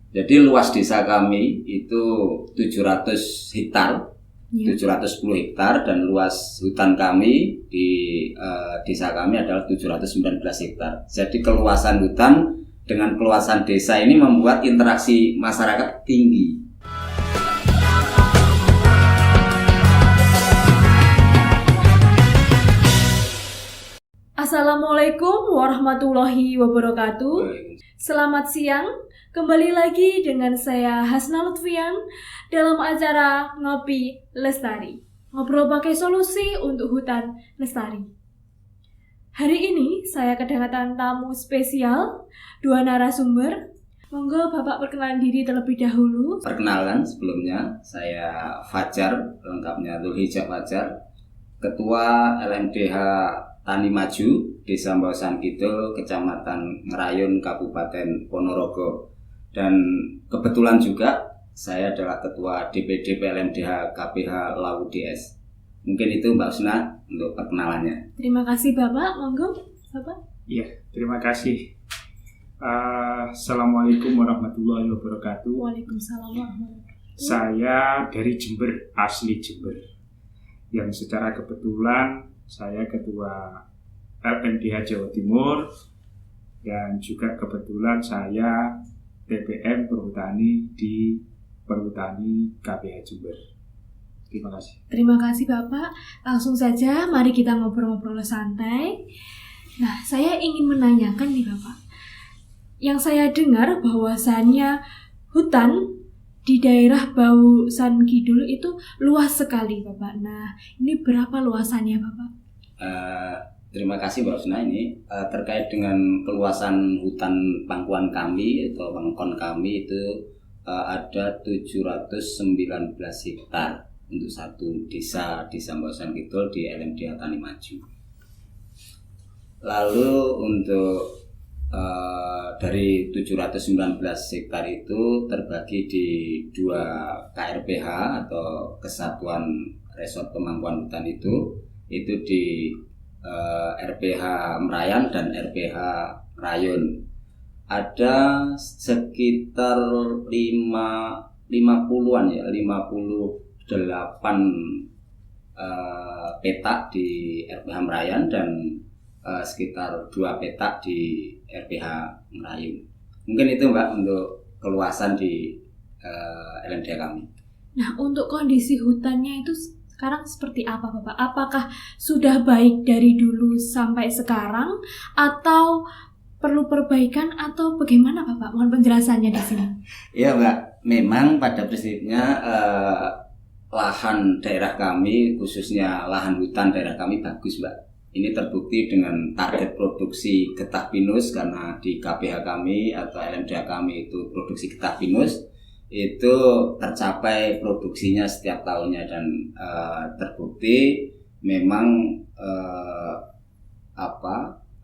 Jadi luas desa kami itu 700 hektar, 710 hektar, dan luas hutan kami di desa kami adalah 719 hektar. Jadi keluasan hutan dengan keluasan desa ini membuat interaksi masyarakat tinggi. Assalamualaikum warahmatullahi wabarakatuh. Selamat siang, kembali lagi dengan saya Hasna Lutfian dalam acara Ngopi Lestari, ngobrol pakai solusi untuk hutan lestari. Hari ini saya kedatangan tamu spesial, 2 narasumber. Monggo Bapak perkenalan diri terlebih dahulu. Perkenalkan sebelumnya, saya Fajar, lengkapnya Dzulhijjah Fajar, Ketua LMDH Tani Maju, Desa Mbaosan Kidul, Kecamatan Ngerayun, Kabupaten Ponorogo. Dan kebetulan juga saya adalah Ketua DPD PLMDH KPH Lawu DS. Mungkin itu Mbak Husna untuk perkenalannya. Terima kasih Bapak, monggo Bapak. Iya, terima kasih. Assalamualaikum warahmatullahi wabarakatuh. Waalaikumsalam warahmatullahi wabarakatuh. Saya dari Jember, asli Jember. Yang secara kebetulan saya Ketua LMDH Jawa Timur, dan juga kebetulan saya TPM Perhutani di Perhutani KPH Jember. Terima kasih. Terima kasih Bapak. Langsung saja mari kita ngobrol-ngobrol santai. Nah, saya ingin menanyakan nih Bapak. Yang saya dengar bahwasannya hutan di daerah Mbaosan Kidul itu luas sekali Bapak. Nah, ini berapa luasannya Bapak? Terima kasih Mbak Husna. Ini terkait dengan keluasan hutan pangkuan kami atau pangkon kami itu ada 719 hektar untuk satu desa Mbaosan Kidul di LMDH Tani Maju. Lalu untuk dari 719 hektar itu terbagi di 2 KRPH atau Kesatuan Resort Pemangkuan Hutan itu di RPH Merayan dan RPH Rayun. Ada sekitar 50-an ya, 58 petak di RPH Merayan dan sekitar 2 petak di RPH Merayu. Mungkin itu Mbak untuk keluasan di LMDH kami. Nah, untuk kondisi hutannya itu sekarang seperti apa Bapak? Apakah sudah baik dari dulu sampai sekarang atau perlu perbaikan atau bagaimana Bapak? Mohon penjelasannya di sini. Iya Mbak, memang pada prinsipnya lahan daerah kami, khususnya lahan hutan daerah kami bagus Mbak. Ini terbukti dengan target produksi getah pinus, karena di KPH kami atau LMDH kami itu produksi getah pinus itu tercapai produksinya setiap tahunnya, dan terbukti memang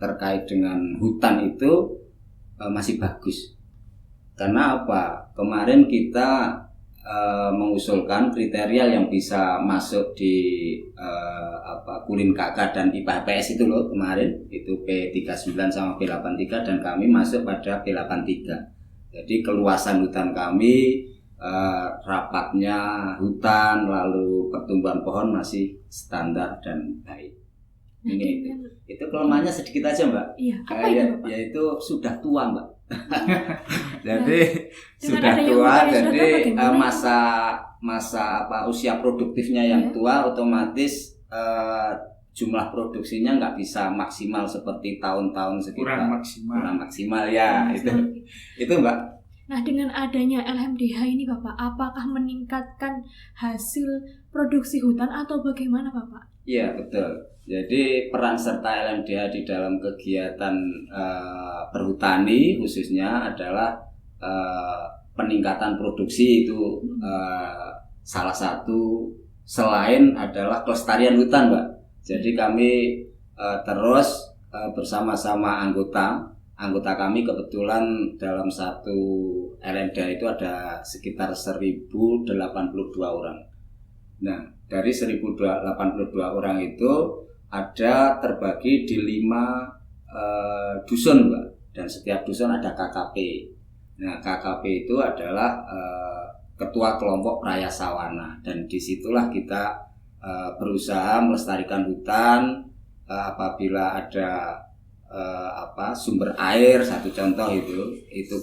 terkait dengan hutan itu masih bagus. Karena apa? Kemarin kita mengusulkan kriteria yang bisa masuk di Kulin KK dan IPA PS itu loh kemarin, itu P39 sama P83, dan kami masuk pada P83. Jadi keluasan hutan kami, rapatnya hutan, lalu pertumbuhan pohon masih standar dan baik. Ini itu kelemahannya sedikit aja Mbak. Iya, apa itu Bapak? Yaitu sudah tua Mbak. Jadi Dengan sudah tua, jadi masa usia produktifnya yang tua, otomatis jumlah produksinya nggak bisa maksimal seperti tahun-tahun sekitar. Kurang maksimal ya. Itu Mbak. Nah, dengan adanya LMDH ini Bapak, apakah meningkatkan hasil produksi hutan atau bagaimana Bapak? Iya betul. Jadi peran serta LMDH di dalam kegiatan perhutani khususnya adalah peningkatan produksi itu salah satu, selain adalah kelestarian hutan Mbak. Jadi kami terus bersama-sama anggota kami, kebetulan dalam satu LMDH itu ada sekitar 1082 orang. Nah, dari 1082 orang itu ada terbagi di 5 dusun Mbak, dan setiap dusun ada KKP. Nah, KKP itu adalah ketua kelompok Raya Sawana, dan disitulah kita berusaha melestarikan hutan. Apabila ada sumber air, satu contoh itu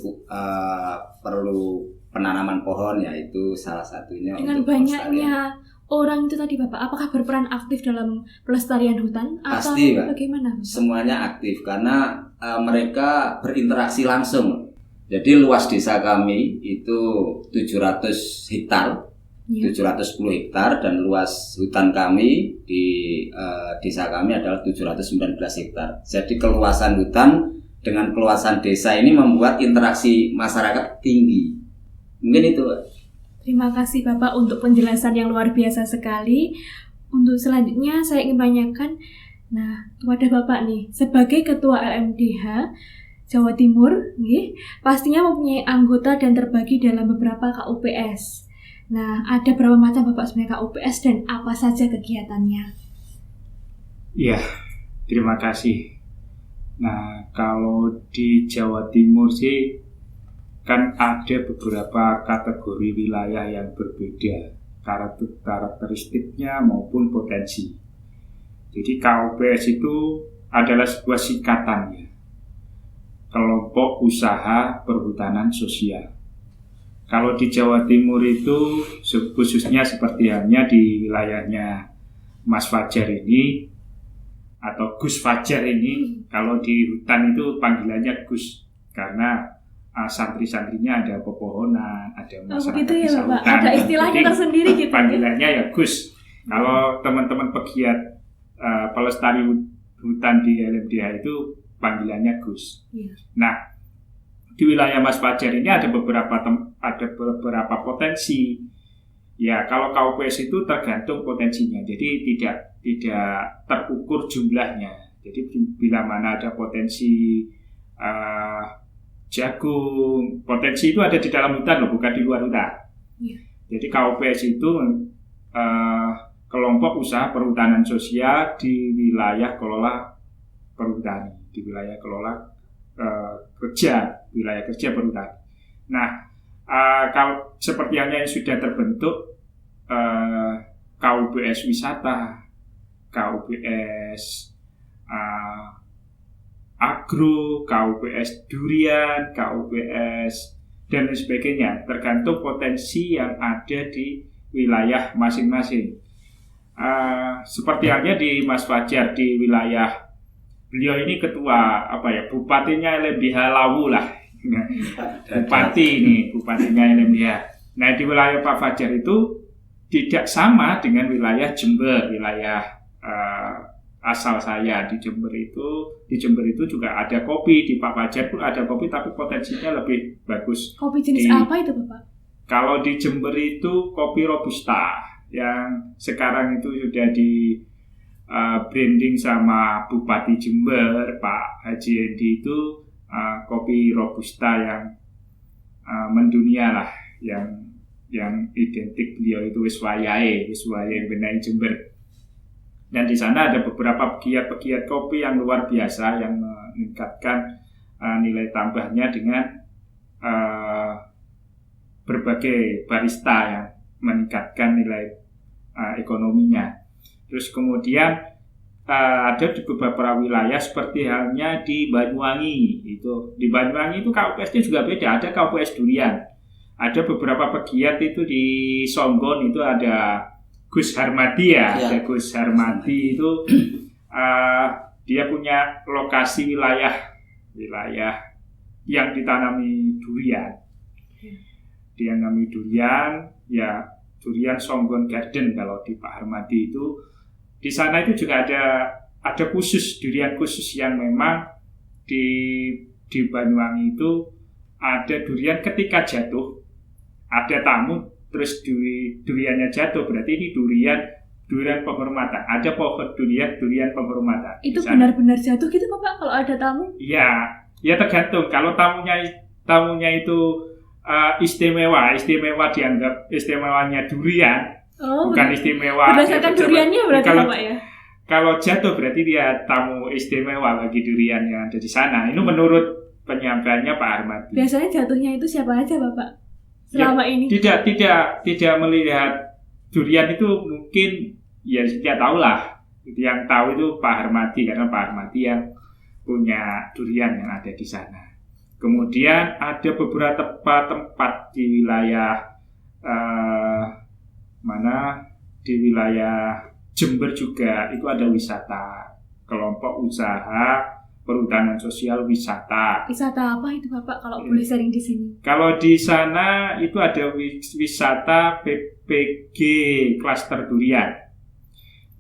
perlu penanaman pohon, yaitu salah satunya. Dengan banyaknya orang itu tadi Bapak, apakah berperan aktif dalam pelestarian hutan? Pasti, atau bagaimana Bapak? Semuanya aktif karena mereka berinteraksi langsung. Jadi luas desa kami itu 700 hektar. 710 hektar, dan luas hutan kami di desa kami adalah 719 hektar. Jadi keluasan hutan dengan keluasan desa ini membuat interaksi masyarakat tinggi. Mungkin itu. Terima kasih Bapak untuk penjelasan yang luar biasa sekali. Untuk selanjutnya saya ingin menanyakan, kepada Bapak nih, sebagai Ketua LMDH Jawa Timur, pastinya mempunyai anggota dan terbagi dalam beberapa KUPS. Ada berapa macam Bapak sebenarnya KUPS dan apa saja kegiatannya? Ya, terima kasih. Kalau di Jawa Timur sih kan ada beberapa kategori wilayah yang berbeda karakteristiknya maupun potensi. Jadi KUPS itu adalah sebuah singkatannya, Kelompok Usaha Perhutanan Sosial. Kalau di Jawa Timur itu khususnya seperti halnya di wilayahnya Mas Fajar ini atau Gus Fajar ini, kalau di hutan itu panggilannya Gus karena santri-santrinya ada pepohonan, ada masyarakat ya, Bapak. hutan. Ada istilahnya tersendiri gitu. Panggilannya ya Gus. Kalau teman-teman pegiat pelestari hutan di LMDH itu panggilannya Gus. Di wilayah Mas Fajar ini ada beberapa potensi. Ya, kalau KUPS itu tergantung potensinya. Jadi tidak terukur jumlahnya. Jadi bila mana ada potensi jagung, potensi itu ada di dalam hutan loh, bukan di luar hutan. Jadi KUPS itu kelompok usaha perhutanan sosial di wilayah kelola perhutani, di wilayah kelola wilayah kerja perhutani. Kalau seperti yang sudah terbentuk KUPS wisata, KUPS agro, KUPS durian, KUPS dan lain sebagainya, tergantung potensi yang ada di wilayah masing-masing. Seperti halnya di Mas Fajar di wilayah, beliau ini ketua bupatinya LMDH Lawu lah. Bupatinya LMDH. Di wilayah Pak Fajar itu tidak sama dengan wilayah Jember, wilayah asal saya di Jember itu juga ada kopi. Di Pak Fajar pun ada kopi, tapi potensinya lebih bagus. Kopi jenis apa itu Bapak? Kalau di Jember itu kopi Robusta yang sekarang itu sudah di branding sama Bupati Jember Pak Haji Edi, itu kopi Robusta yang mendunia lah, yang identik beliau itu Wiswayae benahi Jember. Dan di sana ada beberapa pegiat kopi yang luar biasa yang meningkatkan nilai tambahnya dengan berbagai barista yang meningkatkan nilai ekonominya. Terus kemudian ada di beberapa wilayah seperti halnya di Banyuwangi. Di Banyuwangi itu KUPS-nya juga beda. Ada KUPS durian. Ada beberapa pegiat itu di Songgon itu ada Gus Harmadi Ada Gus Harmadi itu dia punya lokasi wilayah yang ditanami durian. Dia nami durian, ya durian Songgon Garden kalau di Pak Harmadi itu. Di sana itu juga ada durian khusus yang memang di Banyuwangi itu ada durian ketika jatuh, ada tamu terus duriannya jatuh, berarti ini durian penghormatan. Ada pohon durian penghormatan. Itu benar-benar jatuh gitu Bapak kalau ada tamu? Ya tergantung. Kalau tamunya itu istimewa dianggap istimewanya durian. Bukan istimewa berdasarkan duriannya berarti Bapak ya? Kalau jatuh berarti dia tamu istimewa bagi durian yang ada di sana. Ini menurut penyampaiannya Pak Harmadi. Biasanya jatuhnya itu siapa aja Bapak selama ini? Tidak melihat durian itu mungkin ya tidak tahu lah. Yang tahu itu Pak Harmadi, karena Pak Harmadi yang punya durian yang ada di sana. Kemudian ada beberapa tempat di wilayah di wilayah Jember juga itu ada wisata, kelompok usaha perhutanan sosial wisata. Wisata apa itu Bapak kalau boleh sharing di sini? Kalau di sana itu ada wisata PPG klaster durian.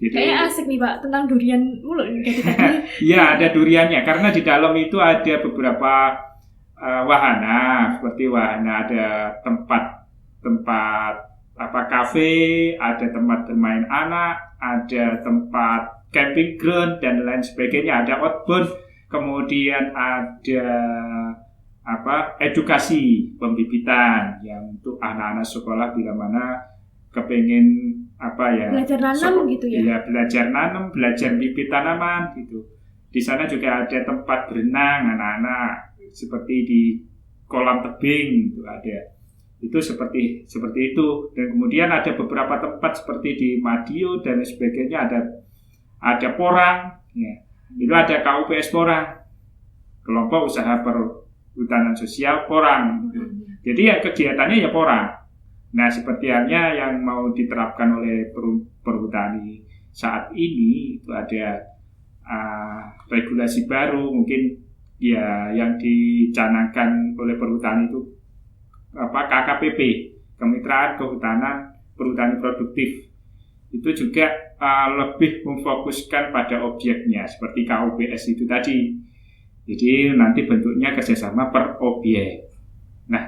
Jadi, kayaknya asik nih Pak tentang durian mulu dari tadi. Iya, ada duriannya karena di dalam itu ada beberapa wahana, seperti wahana ada tempat kafe, ada tempat bermain anak, ada tempat camping ground dan lain sebagainya, ada outbound, kemudian ada edukasi pembibitan yang untuk anak-anak sekolah bila mana kepengen belajar nanam gitu ya. Ya, belajar nanam, belajar bibit tanaman gitu. Di sana juga ada tempat berenang anak-anak seperti di kolam tebing itu ada. Itu seperti itu. Dan kemudian ada beberapa tempat seperti di Madio dan sebagainya, ada Porang ya. Itu ada KUPS Porang, kelompok usaha perhutanan sosial Porang gitu. Jadi ya kegiatannya ya Porang. Nah, seperti halnya yang mau diterapkan oleh perhutani saat ini itu ada regulasi baru, mungkin ya yang dicanangkan oleh perhutani itu KKPP, Kemitraan Kehutanan Perhutani Produktif. Itu juga lebih memfokuskan pada objeknya seperti KUPS itu tadi. Jadi nanti bentuknya kerjasama per objek. Nah,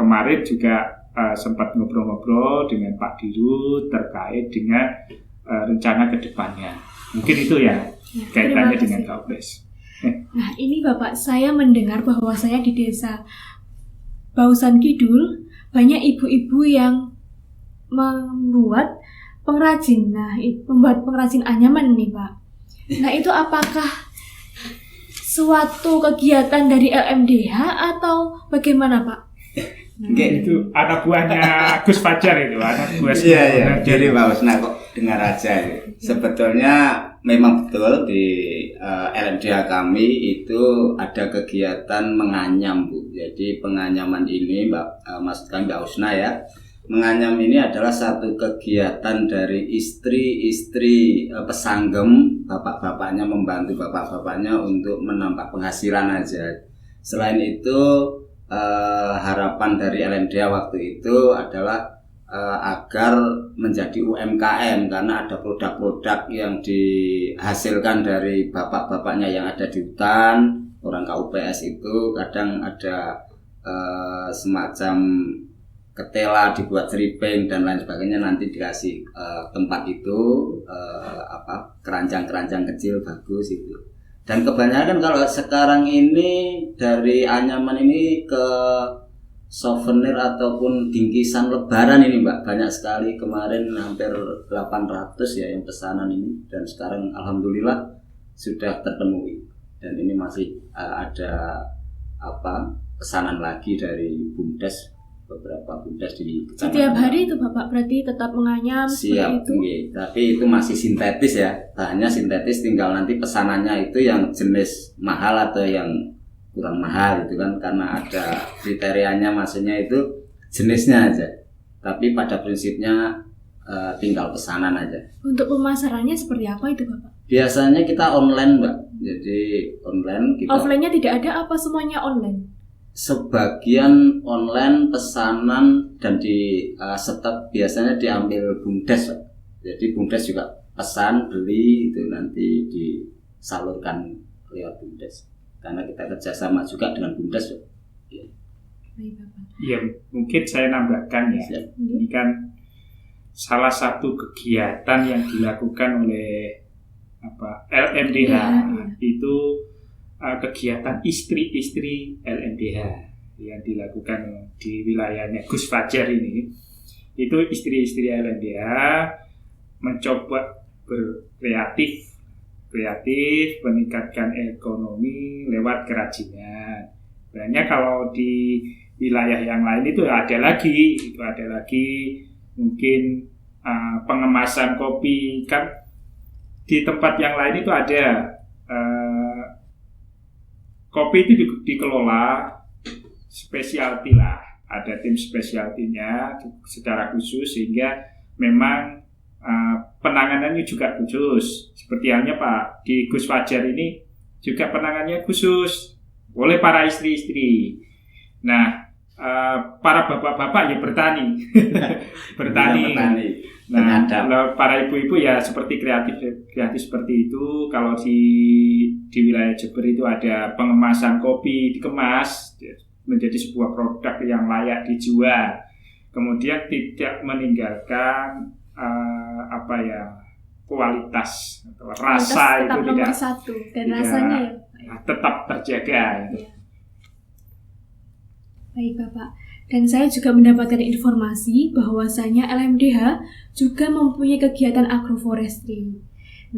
kemarin juga sempat ngobrol-ngobrol dengan Pak Dirut terkait dengan rencana ke depannya. Mungkin itu ya kaitannya dengan KUPS. Nah, ini Bapak, saya mendengar bahwa saya di desa Bausan Kidul banyak ibu-ibu yang membuat pengrajin. Nah, membuat pengrajin anyaman nih Pak. Nah, itu apakah suatu kegiatan dari LMDH atau bagaimana Pak? Itu anak buahnya Gus Fajar itu, anak buah. Iya. Jadi Pak Husna kok dengar aja. Sebetulnya memang betul di LMDH kami itu ada kegiatan menganyam Bu. Jadi penganyaman ini maksudkan Mbak Husna ya. Menganyam ini adalah satu kegiatan dari istri-istri pesanggem, bapak-bapaknya membantu bapak-bapaknya untuk menambah penghasilan aja. Selain itu harapan dari LMDH waktu itu adalah agar menjadi UMKM, karena ada produk-produk yang dihasilkan dari bapak-bapaknya yang ada di hutan. Orang KUPS itu kadang ada semacam ketela dibuat seriping dan lain sebagainya, nanti dikasih tempat itu keranjang-keranjang kecil bagus itu. Dan kebanyakan kalau sekarang ini dari anyaman ini ke souvenir ataupun bingkisan lebaran ini Mbak, banyak sekali. Kemarin hampir 800 ya yang pesanan ini, dan sekarang alhamdulillah sudah terpenuhi. Dan ini masih ada pesanan lagi dari BUMDes, beberapa BUMDes di kecamatan. Setiap hari itu Bapak berarti tetap menganyam siap seperti itu? Iya. Tapi itu masih sintetis ya, bahannya sintetis, tinggal nanti pesanannya itu yang jenis mahal atau yang kurang mahal itu kan, karena ada kriterianya, maksudnya itu jenisnya aja. Tapi pada prinsipnya tinggal pesanan aja. Untuk pemasarannya seperti apa itu Bapak? Biasanya kita online Mbak, jadi online kita. Offline-nya tidak ada apa semuanya online? Sebagian online pesanan dan di stok biasanya diambil BUMDes Pak. Jadi BUMDes juga pesan beli itu nanti disalurkan lewat BUMDes, karena kita kerjasama juga dengan BUMDes Pak. Ya. Ya, mungkin saya nambahkan ya. Siap. Ini kan salah satu kegiatan yang dilakukan oleh LMDH itu kegiatan istri-istri LMDH yang dilakukan di wilayahnya Gus Fajar ini. Itu istri-istri LMDH mencoba berkreatif kreatif, meningkatkan ekonomi lewat kerajinan. Sebenarnya kalau di wilayah yang lain itu ada lagi mungkin pengemasan kopi. Kan di tempat yang lain itu ada kopi itu dikelola specialty lah, ada tim specialty-nya secara khusus sehingga memang penanganannya juga khusus. Seperti halnya Pak di Gus Fajar ini juga penanganannya khusus oleh para istri-istri. Nah, para bapak-bapak ya bertani. Nah, kalau para ibu-ibu ya seperti kreatif seperti itu. Kalau di wilayah Jember itu ada pengemasan kopi, dikemas menjadi sebuah produk yang layak dijual. Kemudian tidak meninggalkan kualitas atau rasa itu nomor satu dan rasanya tetap terjaga. Ya. Baik Bapak, dan saya juga mendapatkan informasi bahwasanya LMDH juga mempunyai kegiatan agroforestry.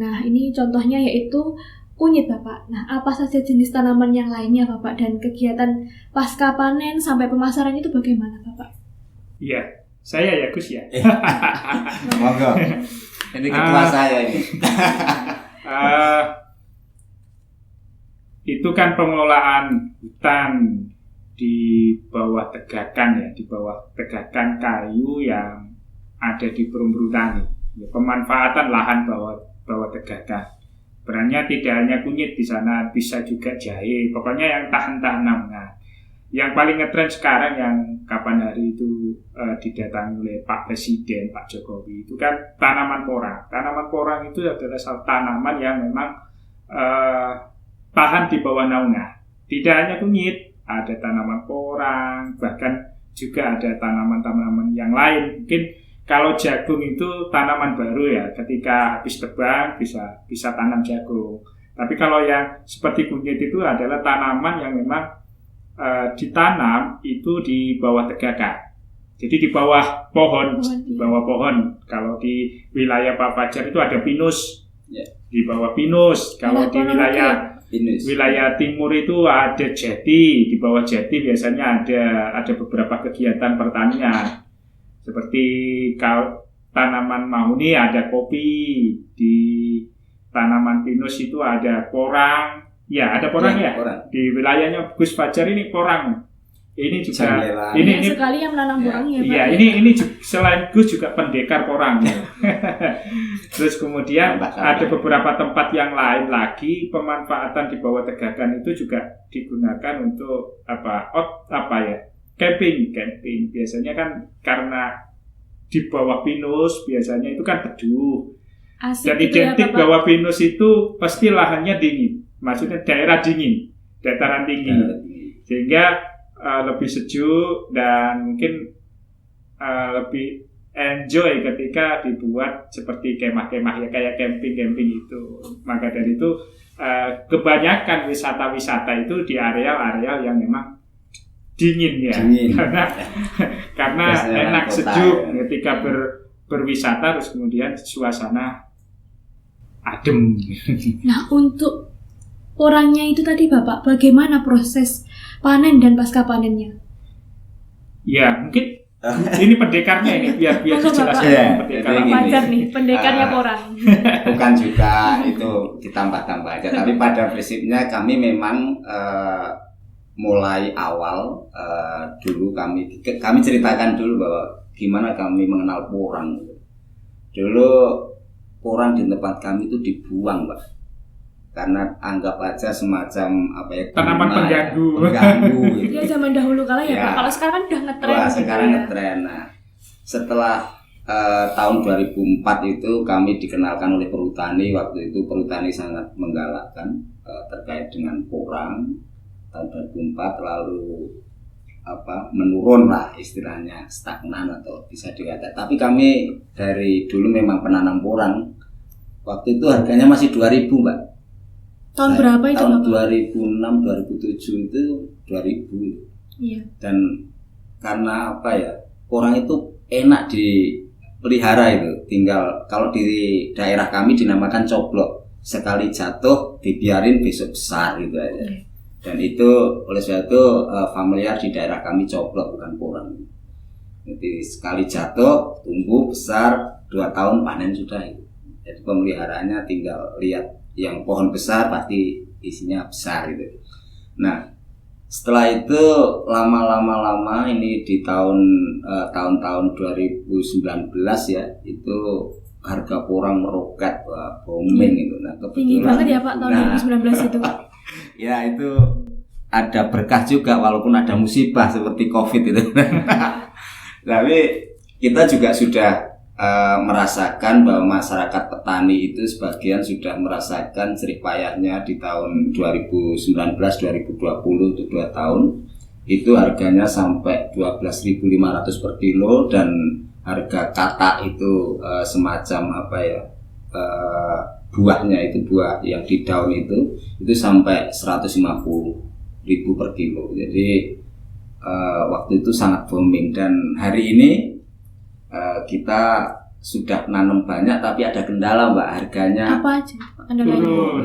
Nah, ini contohnya yaitu kunyit Bapak. Nah, apa saja jenis tanaman yang lainnya Bapak, dan kegiatan pasca panen sampai pemasaran itu bagaimana Bapak? Iya, saya ya Gus ya. Monggo. Ini ketua saya ini. Itu kan pengelolaan hutan di bawah tegakan kayu yang ada di Perum Tani. Ya, pemanfaatan lahan bawah tegakan. Sebenarnya tidak hanya kunyit di sana, bisa juga jahe. Pokoknya yang tahan naungan. Yang paling ngetren sekarang yang kapan hari itu didatangi oleh Pak Presiden, Pak Jokowi, itu kan tanaman porang. Tanaman porang itu adalah satu tanaman yang memang tahan di bawah naungan. Tidak hanya kunyit, ada tanaman porang, bahkan juga ada tanaman-tanaman yang lain. Mungkin kalau jagung itu tanaman baru ya, ketika habis tebang bisa tanam jagung. Tapi kalau yang seperti kunyit itu adalah tanaman yang memang ditanam itu di bawah tegakan. Jadi di bawah pohon, Kalau di wilayah Pak Fajar itu ada pinus, di bawah pinus. Kalau di wilayah timur itu ada jati, di bawah jati biasanya ada beberapa kegiatan pertanian. Seperti kalau tanaman mahuni ada kopi, di tanaman pinus itu ada porang. Ya, ada porang ya. Porang. Di wilayahnya Gus Fajar ini porang. Ini juga ini sekali yang menanam porang ya, Pak. Iya, ini selain Gus juga pendekar porang. Terus kemudian ada beberapa tempat yang lain lagi pemanfaatan di bawah tegakan itu juga digunakan untuk camping. Biasanya kan karena di bawah pinus biasanya itu kan teduh. Dan identik bahwa pinus itu pasti lahannya dingin. Maksudnya daerah dingin, dataran tinggi, sehingga lebih sejuk dan mungkin lebih enjoy ketika dibuat seperti kemah-kemah ya, kayak camping itu. Maka dari itu kebanyakan wisata-wisata itu di areal-areal yang memang dingin ya, karena enak sejuk ketika berwisata, terus kemudian suasana adem. Nah, untuk porangnya itu tadi Bapak, bagaimana proses panen dan pasca panennya? Ya, mungkin ini pendekarnya ini biar dijelaskan. Fajar nih, pendekarnya porang. Bukan juga itu ditambah-tambah aja, tapi pada prinsipnya kami memang mulai awal dulu kami ceritakan dulu bahwa gimana kami mengenal porang. Dulu porang di tempat kami itu dibuang, Pak. Karena anggap aja semacam tanaman pengganggu gitu. Ya zaman dahulu kala ya, Pak. Kalau sekarang kan udah ngetren. Wah, sekarang ngetren. Nah, setelah tahun 2004 itu kami dikenalkan oleh Perhutani. Waktu itu Perhutani sangat menggalakkan terkait dengan porang. Tahun 2004 lalu menurun lah istilahnya, stagnan atau bisa dikatakan. Tapi kami dari dulu memang penanam porang. Waktu itu harganya masih 2.000, Mbak. Tahun berapa itu, tahun Bapak? 2006 2007 itu 2000. Iya. Dan karena porang itu enak dipelihara itu. Tinggal kalau di daerah kami dinamakan coblok. sekali jatuh dibiarin besok besar gitu aja. Dan itu oleh sebab itu familiar di daerah kami coplok bukan porang. Jadi sekali jatuh tumbuh besar 2 tahun panen sudah. Jadi pemeliharaannya tinggal lihat yang pohon besar pasti isinya besar gitu. Nah setelah itu lama ini di tahun-tahun 2019 ya itu harga porang meroket, booming itu. Nah tinggi banget ya Pak tahun 2019 itu. Ya itu ada berkah juga walaupun ada musibah seperti COVID itu. Tapi kita juga sudah merasakan bahwa masyarakat petani itu sebagian sudah merasakan jerih payahnya di tahun 2019 2020 itu 2 tahun itu harganya sampai 12.500 per kilo dan harga katak itu semacam apa ya buahnya itu buah yang di daun itu sampai 150.000 per kilo. Jadi waktu itu sangat booming dan hari ini kita sudah nanam banyak tapi ada kendala Mbak, harganya apa aja kendalanya?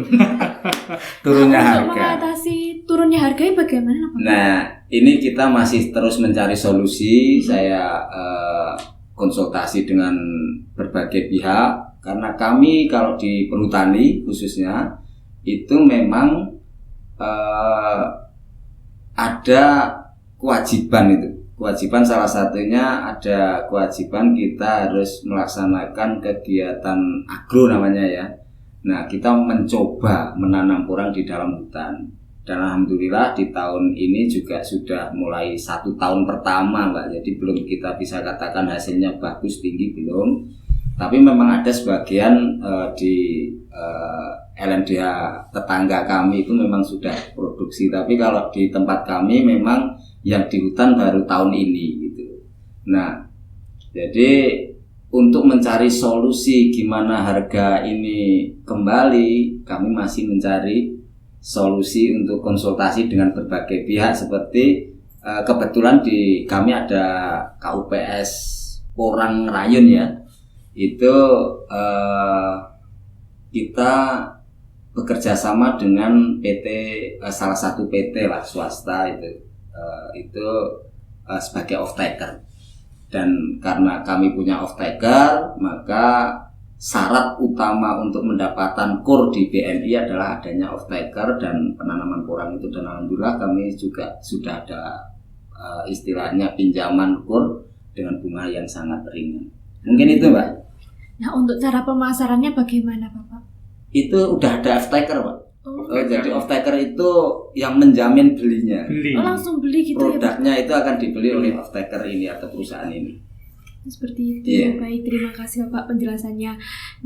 Turunnya harga. Untuk mengatasi turunnya harga bagaimana Pak? Nah ini kita masih terus mencari solusi. Saya konsultasi dengan berbagai pihak karena kami kalau di perhutani khususnya itu memang ada kewajiban salah satunya ada kewajiban kita harus melaksanakan kegiatan agro namanya ya. Nah kita mencoba menanam porang di dalam hutan dan alhamdulillah di tahun ini juga sudah mulai 1 tahun pertama Mbak. Jadi belum kita bisa katakan hasilnya bagus tinggi belum, tapi memang ada sebagian di LMDH tetangga kami itu memang sudah produksi, tapi kalau di tempat kami memang yang di hutan baru tahun ini gitu. Nah, jadi untuk mencari solusi gimana harga ini kembali, kami masih mencari solusi untuk konsultasi dengan berbagai pihak seperti kebetulan di kami ada KUPS Porang Rayun ya. Itu kita bekerja sama dengan PT salah satu PT lah swasta itu sebagai off-taker dan karena kami punya off-taker maka syarat utama untuk mendapatkan KUR di BNI adalah adanya off-taker dan penanaman porang itu dan alhamdulillah kami juga sudah ada istilahnya pinjaman KUR dengan bunga yang sangat ringan. Mungkin itu Mbak. Nah untuk cara pemasarannya bagaimana Bapak? Itu udah ada off-taker Pak. Jadi off-taker itu yang menjamin belinya. Langsung beli gitu. Produknya ya, itu akan dibeli oleh off-taker ini atau perusahaan ini. Seperti itu. Yeah. Baik, terima kasih Bapak penjelasannya.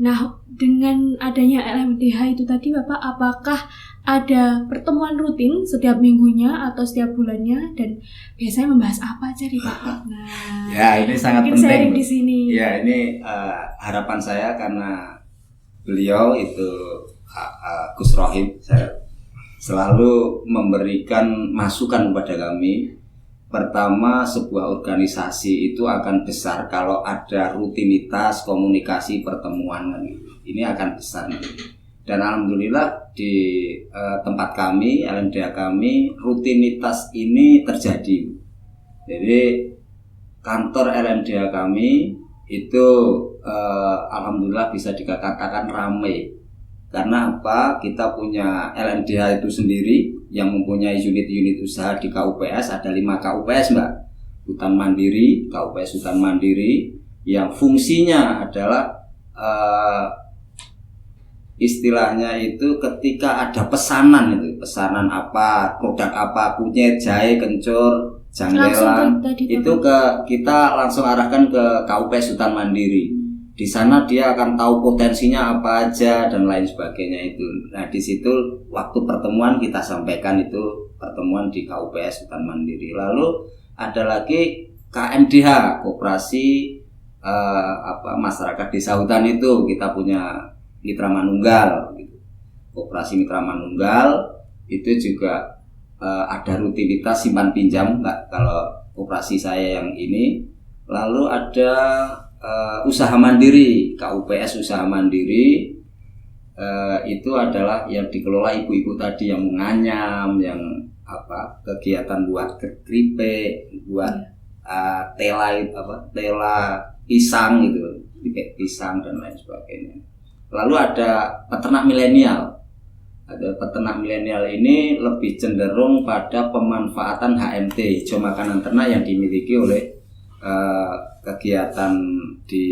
Nah, dengan adanya LMDH itu tadi Bapak, apakah ada pertemuan rutin setiap minggunya atau setiap bulannya dan biasanya membahas apa aja nih Bapak? Nah, ya ini sangat penting. Sharing di sini. Ya ini harapan saya karena beliau itu Gus Rohim saya selalu memberikan masukan kepada kami. Pertama, sebuah organisasi itu akan besar kalau ada rutinitas komunikasi pertemuan ini akan besar. Dan alhamdulillah di tempat kami, LMDH kami, rutinitas ini terjadi. Jadi kantor LMDH kami itu alhamdulillah bisa dikatakan ramai. Karena apa? Kita punya LMDH itu sendiri yang mempunyai unit-unit usaha di KUPS, ada 5 KUPS Mbak. Hutan Mandiri, KUPS Hutan Mandiri yang fungsinya adalah istilahnya itu ketika ada pesanan apa, produk apa, kunyit, jahe, kencur, janggelan, itu kita langsung arahkan ke KUPS Hutan Mandiri. Di sana dia akan tahu potensinya apa aja dan lain sebagainya itu. Nah di situ waktu pertemuan kita sampaikan itu pertemuan di KUPS Hutan Mandiri. Lalu ada lagi KMDH, Koperasi Masyarakat Desa Hutan itu kita punya Mitra Manunggal. Gitu. Koperasi Mitra Manunggal itu juga ada rutinitas simpan pinjam Mbak, kalau koperasi saya yang ini. Lalu ada usaha mandiri, KUPS usaha mandiri itu adalah yang dikelola ibu-ibu tadi yang menganyam, yang kegiatan buat keripik, buat tela pisang gitu, keripik pisang dan lain sebagainya. Lalu ada peternak milenial. Peternak milenial ini lebih cenderung pada pemanfaatan HMT, hijau makanan ternak, yang dimiliki oleh kegiatan di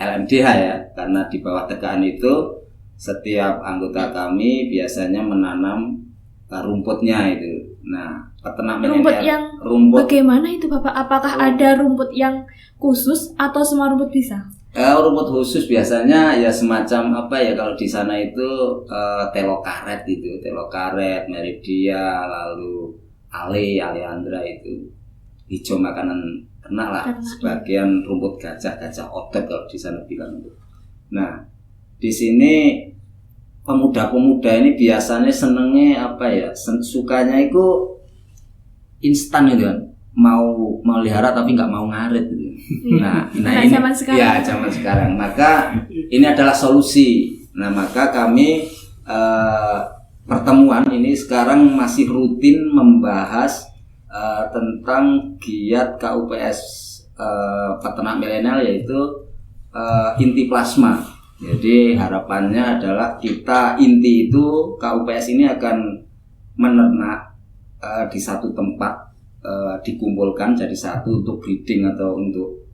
LMDH ya, karena di bawah tegaan itu setiap anggota kami biasanya menanam rumputnya itu. Nah, peternak milenial rumput bagaimana itu Bapak? Apakah ada rumput yang khusus atau semua rumput bisa? Rumput khusus biasanya ya semacam kalau di sana itu telokaret itu, telokaret, meridia, lalu aleandra itu hijau makanan ternak lah, sebagian rumput gajah otot kalau di sana bilang itu. Nah, di sini pemuda-pemuda ini biasanya senengnya sukanya itu instan gitu kan, mau melihara tapi nggak mau ngarit gitu. Nah ini zaman sekarang. Ya zaman sekarang. Maka ini adalah solusi. Nah, maka kami pertemuan ini sekarang masih rutin membahas tentang giat KUPS peternak milenial, yaitu inti plasma. Jadi harapannya adalah inti itu KUPS ini akan menernak di satu tempat, dikumpulkan jadi satu untuk breeding atau untuk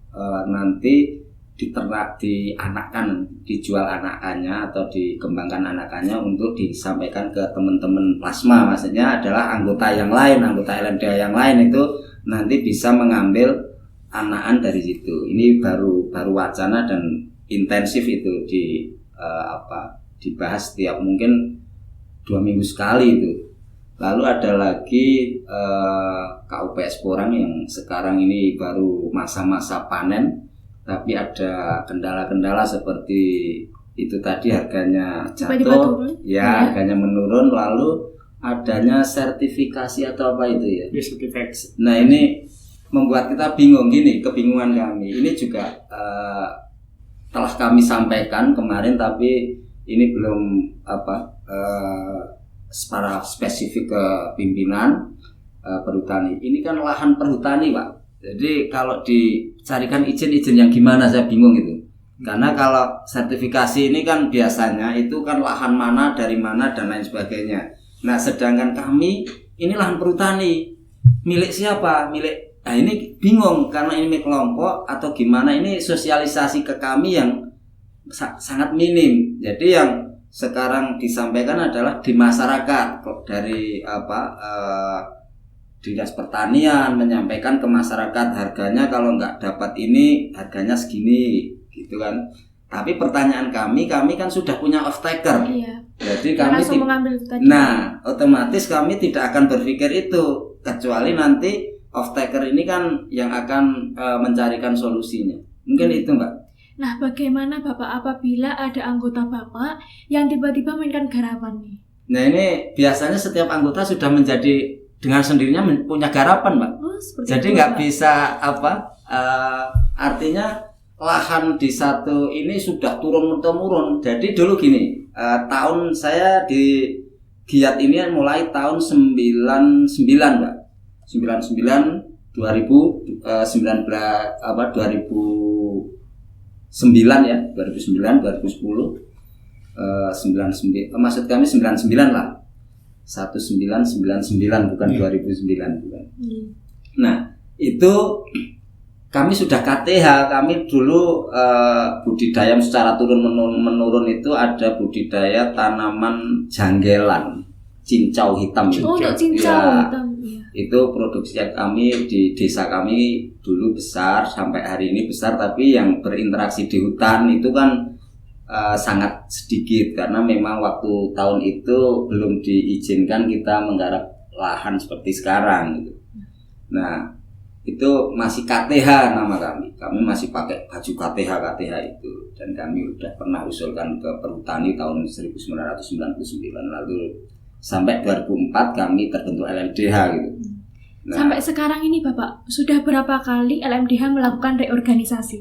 nanti diternak, dianakkan, dijual anakannya atau dikembangkan anakannya untuk disampaikan ke teman-teman plasma. Maksudnya adalah anggota yang lain, anggota LMDH yang lain itu nanti bisa mengambil anakan dari situ. Ini baru wacana dan intensif itu dibahas setiap mungkin 2 minggu sekali itu. Lalu ada lagi KUPS Porang yang sekarang ini baru masa-masa panen, tapi ada kendala-kendala seperti itu tadi, harganya jatuh, harganya menurun, lalu adanya sertifikasi atau apa itu ya? Sertifikasi. Nah, ini membuat kita bingung gini, kebingungan kami. Ini juga telah kami sampaikan kemarin, tapi ini belum secara spesifik ke pimpinan perhutani. Ini kan lahan perhutani, Pak. Jadi kalau dicarikan izin yang gimana, saya bingung itu. Karena kalau sertifikasi ini kan biasanya itu kan lahan mana, dari mana, dan lain sebagainya. Nah, sedangkan kami ini lahan perhutani, milik siapa? Nah, ini bingung karena ini milik kelompok atau gimana. Ini sosialisasi ke kami yang sangat minim. Jadi yang sekarang disampaikan adalah di masyarakat, dari Dinas Pertanian menyampaikan ke masyarakat harganya kalau nggak dapat ini harganya segini gitu kan. Tapi pertanyaan kami kan sudah punya off taker. Iya. Jadi kami mengambil itu tadi. Nah, otomatis kami tidak akan berpikir itu, kecuali nanti off taker ini kan yang akan mencarikan solusinya. Mungkin itu, Mbak. Nah, bagaimana Bapak apabila ada anggota Bapak yang tiba-tiba mainkan garapan nih? Nah, ini biasanya setiap anggota sudah menjadi dengan sendirinya punya garapan, Mbak. Jadi nggak bisa artinya lahan di satu ini sudah turun-temurun. Jadi dulu gini, tahun saya di giat ini mulai tahun 99, Mbak. 99 2019 2009 ya, 2009 2010 99 maksud kami 99 lah. 1999 bukan 2009 bukan. Nah, itu kami sudah KTH. Kami dulu budidaya secara turun menurun itu ada budidaya tanaman janggelan, cincau hitam. Oh, untuk cincau hitam. Itu produksi kami di desa kami dulu besar, sampai hari ini besar, tapi yang berinteraksi di hutan itu kan sangat sedikit karena memang waktu tahun itu belum diizinkan kita menggarap lahan seperti sekarang gitu. Nah, itu masih KTH nama kami. Kami masih pakai baju KTH itu, dan kami udah pernah usulkan ke Perhutani tahun 1999, lalu sampai 2004 kami terbentuk LMDH gitu. Nah, sampai sekarang ini Bapak sudah berapa kali LMDH melakukan reorganisasi?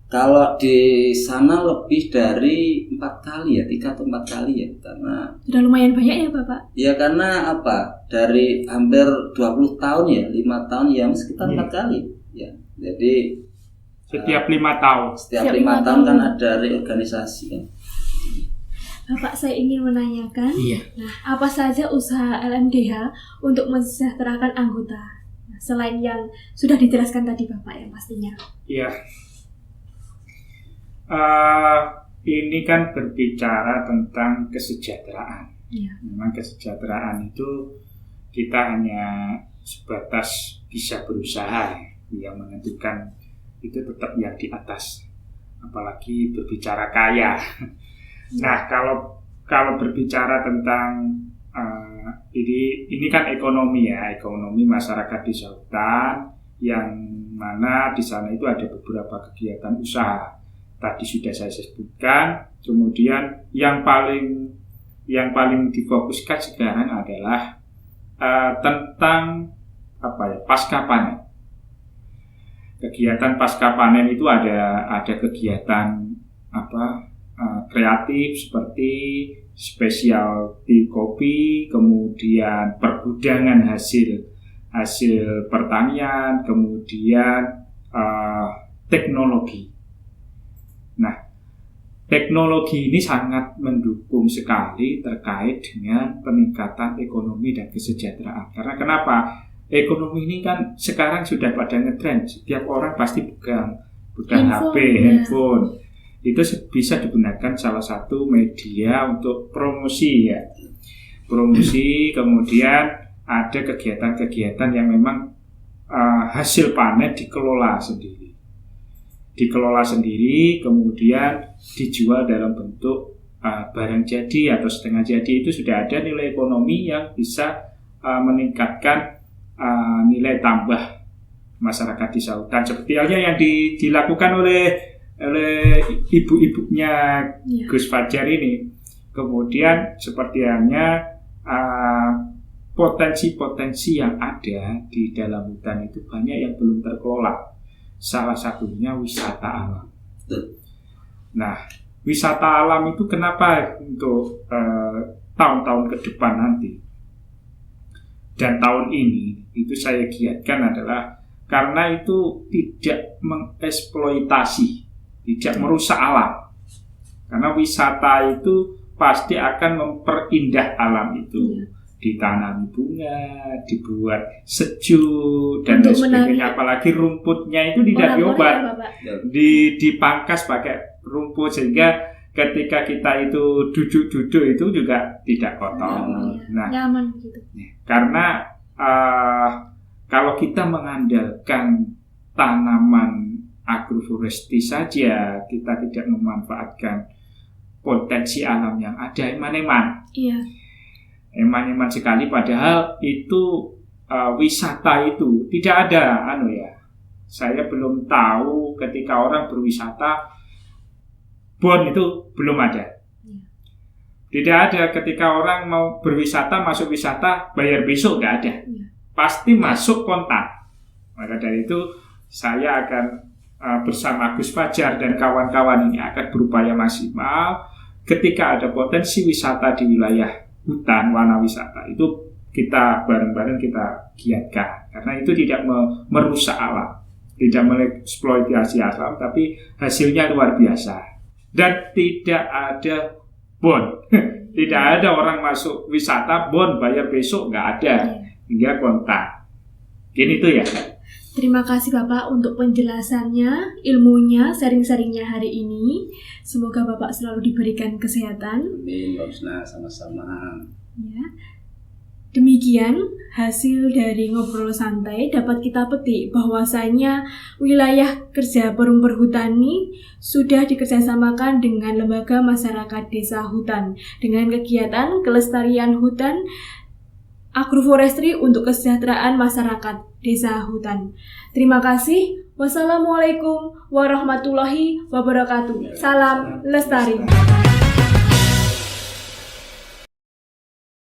Kalau di sana lebih dari 4 kali ya, 3 atau 4 kali ya, karena Sudah lumayan banyak ya Bapak? ya karena apa? Dari hampir 20 tahun ya, 5 tahun ya sekitar 4 kali ya. Jadi Setiap 5 tahun. setiap 5 tahun kan ada reorganisasi ya. Bapak, saya ingin menanyakan, Iya. nah, apa saja usaha LMDH untuk mensejahterakan anggota? Nah, selain yang sudah dijelaskan tadi Bapak yang pastinya. Iya. Ini kan berbicara tentang kesejahteraan. Iya. Memang kesejahteraan itu kita hanya sebatas bisa berusaha, yang menentukan itu tetap yang di atas. Apalagi berbicara kaya. Nah, kalau berbicara tentang ini kan ekonomi ya, ekonomi masyarakat desa hutan, yang mana di sana itu ada beberapa kegiatan usaha. Tadi sudah saya sebutkan. Kemudian yang paling difokuskan sekarang adalah tentang pasca panen. Kegiatan pasca panen itu ada kegiatan kreatif seperti specialty kopi, kemudian pergudangan hasil pertanian, kemudian teknologi. Nah, teknologi ini sangat mendukung sekali terkait dengan peningkatan ekonomi dan kesejahteraan. Karena kenapa? Ekonomi ini kan sekarang sudah pada ngetrend. Setiap orang pasti pegang HP, handphone. Itu bisa digunakan salah satu media untuk promosi ya. Promosi, kemudian ada kegiatan-kegiatan yang memang hasil panen dikelola sendiri, kemudian dijual dalam bentuk barang jadi atau setengah jadi. Itu sudah ada nilai ekonomi yang bisa meningkatkan nilai tambah masyarakat desa hutan, seperti halnya yang dilakukan oleh ibu-ibunya Gus Fajar ini. Kemudian seperti halnya potensi-potensi yang ada di dalam hutan itu banyak yang belum terkelola. Salah satunya wisata alam. Nah, wisata alam itu kenapa untuk tahun-tahun ke depan nanti dan tahun ini itu saya giatkan adalah karena itu tidak mengeksploitasi, tidak merusak alam. Karena wisata itu pasti akan memperindah alam itu. Ditanami bunga, dibuat sejuk dan lain sebagainya. Apalagi rumputnya itu tidak diobat, dipangkas pakai rumput sehingga ketika kita itu duduk-duduk itu juga tidak kotor. Nah, nyaman gitu. Karena kalau kita mengandalkan tanaman agroforestry saja, kita tidak memanfaatkan potensi alam yang ada, eman-eman. Iya. Eman-eman sekali, padahal itu wisata itu tidak ada saya belum tahu ketika orang berwisata bon itu belum ada. Tidak ada ketika orang mau berwisata, masuk wisata bayar besok, nggak ada. Pasti masuk kontan. Maka dari itu saya akan bersama Gus Fajar dan kawan-kawan ini akan berupaya maksimal ketika ada potensi wisata di wilayah hutan, warna wisata itu kita bareng-bareng kita giatkan, karena itu tidak merusak alam, tidak mengeksploitasi alam, tapi hasilnya luar biasa dan tidak ada bon. Tidak ada orang masuk wisata bon bayar besok, nggak ada, hingga kontak. Gini itu ya. Terima kasih Bapak untuk penjelasannya, ilmunya, sharing-sharingnya hari ini. Semoga Bapak selalu diberikan kesehatan. Amin, Bapak, sama-sama. Ya. Demikian hasil dari ngobrol santai dapat kita petik bahwasanya wilayah kerja Perum Perhutani sudah dikerjasamakan dengan Lembaga Masyarakat Desa Hutan dengan kegiatan kelestarian hutan agroforestry untuk kesejahteraan masyarakat desa hutan. Terima kasih. Wassalamualaikum warahmatullahi wabarakatuh. Salam lestari.